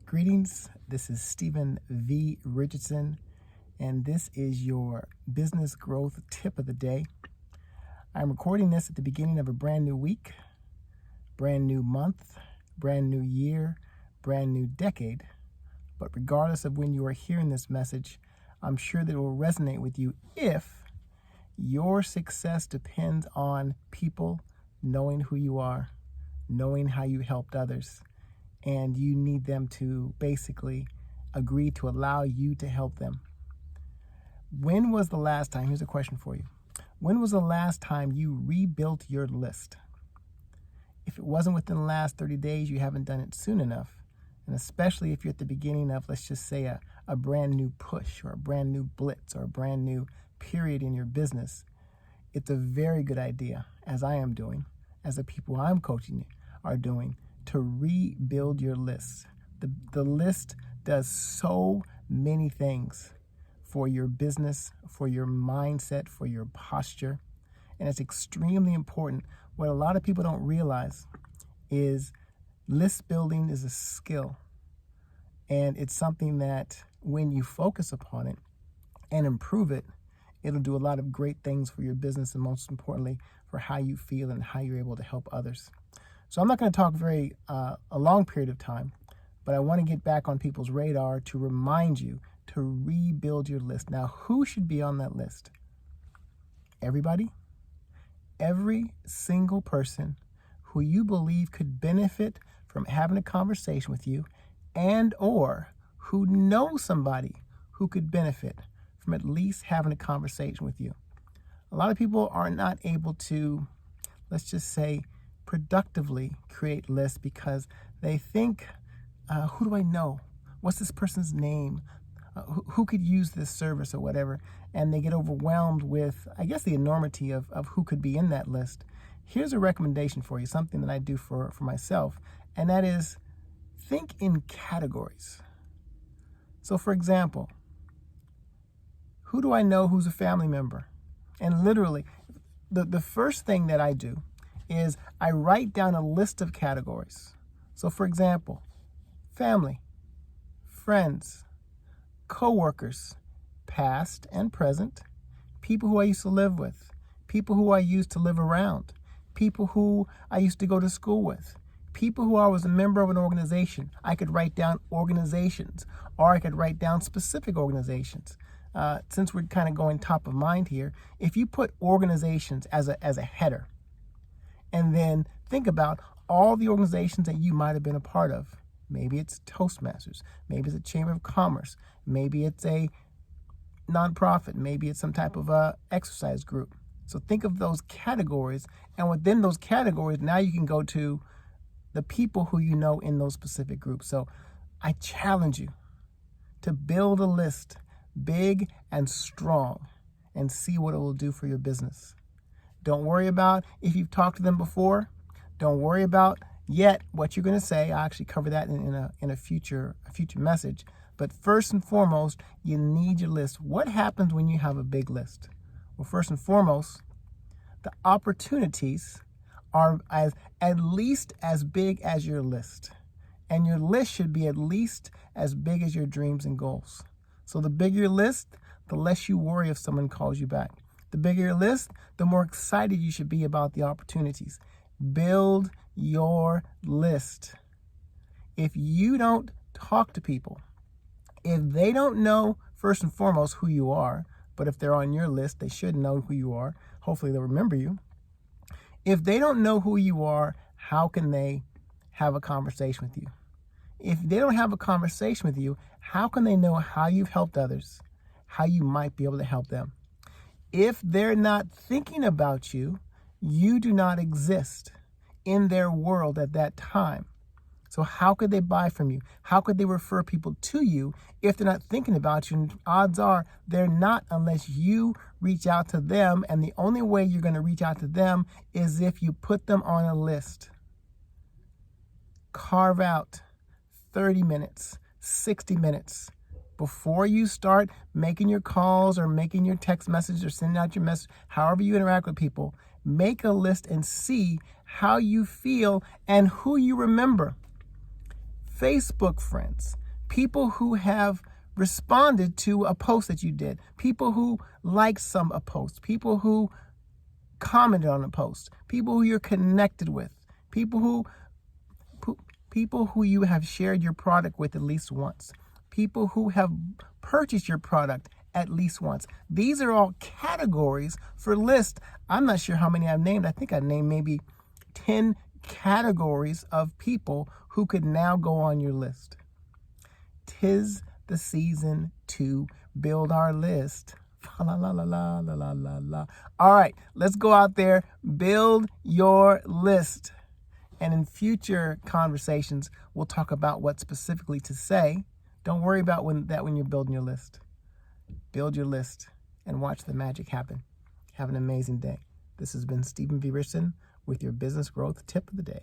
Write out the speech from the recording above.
Greetings, this is Stephen V. Richardson, and this is your business growth tip of the day. I'm recording this at the beginning of a brand new week, brand new month, brand new year, brand new decade. But regardless of when you are hearing this message, I'm sure that it will resonate with you if your success depends on people knowing who you are, knowing how you helped others, and you need them to basically agree to allow you to help them. When was the last time, here's a question for you. When was the last time you rebuilt your list? If it wasn't within the last 30 days, you haven't done it soon enough. And especially if you're at the beginning of, let's just say, a brand new push or a brand new blitz or a brand new period in your business, it's a very good idea, as I am doing, as the people I'm coaching are doing, to rebuild your list. The list does so many things for your business, for your mindset, for your posture, and it's extremely important. What a lot of people don't realize is list building is a skill, and it's something that when you focus upon it and improve it, it'll do a lot of great things for your business and most importantly, for how you feel and how you're able to help others. So I'm not going to talk a long period of time, but I want to get back on people's radar to remind you to rebuild your list. Now, who should be on that list? Everybody? Every single person who you believe could benefit from having a conversation with you and or who knows somebody who could benefit from at least having a conversation with you. A lot of people are not able to, let's just say, productively create lists because they think, who do I know? What's this person's name? Who could use this service or whatever? And they get overwhelmed with, I guess, the enormity of who could be in that list. Here's a recommendation for you, something that I do for myself, and that is think in categories. So for example, who do I know who's a family member? And literally, the first thing that I do is I write down a list of categories. So for example, family, friends, coworkers, past and present, people who I used to live with, people who I used to live around, people who I used to go to school with, people who I was a member of an organization. I could write down organizations, or I could write down specific organizations. Since we're kind of going top of mind here, if you put organizations as a header, and then think about all the organizations that you might have been a part of. Maybe it's Toastmasters, maybe it's a Chamber of Commerce, maybe it's a nonprofit, maybe it's some type of exercise group. So think of those categories, and within those categories, now you can go to the people who you know in those specific groups. So I challenge you to build a list, big and strong, and see what it will do for your business. Don't worry about if you've talked to them before. Don't worry about yet what you're going to say. I actually cover that in a future message. But first and foremost, you need your list. What happens when you have a big list? Well, first and foremost, the opportunities are at least as big as your list. And your list should be at least as big as your dreams and goals. So the bigger your list, the less you worry if someone calls you back. The bigger your list, the more excited you should be about the opportunities. Build your list. If you don't talk to people, if they don't know, first and foremost, who you are, but if they're on your list, they should know who you are. Hopefully they'll remember you. If they don't know who you are, how can they have a conversation with you? If they don't have a conversation with you, how can they know how you've helped others, how you might be able to help them? If they're not thinking about you, you do not exist in their world at that time. So how could they buy from you? How could they refer people to you if they're not thinking about you? And odds are they're not unless you reach out to them. And the only way you're going to reach out to them is if you put them on a list. Carve out 30 minutes, 60 minutes before you start making your calls or making your text messages or sending out your message, however you interact with people. Make a list and see how you feel and who you remember. Facebook friends, people who have responded to a post that you did, people who liked a post, people who commented on a post, people who you're connected with, people who you have shared your product with at least once, people who have purchased your product at least once. These are all categories for list. I'm not sure how many I've named. I think I named maybe 10 categories of people who could now go on your list. 'Tis the season to build our list. La la la la la la la la. All right, let's go out there, build your list. And in future conversations, we'll talk about what specifically to say. Don't worry about when you're building your list. Build your list and watch the magic happen. Have an amazing day. This has been Stephen V. Richardson with your business growth tip of the day.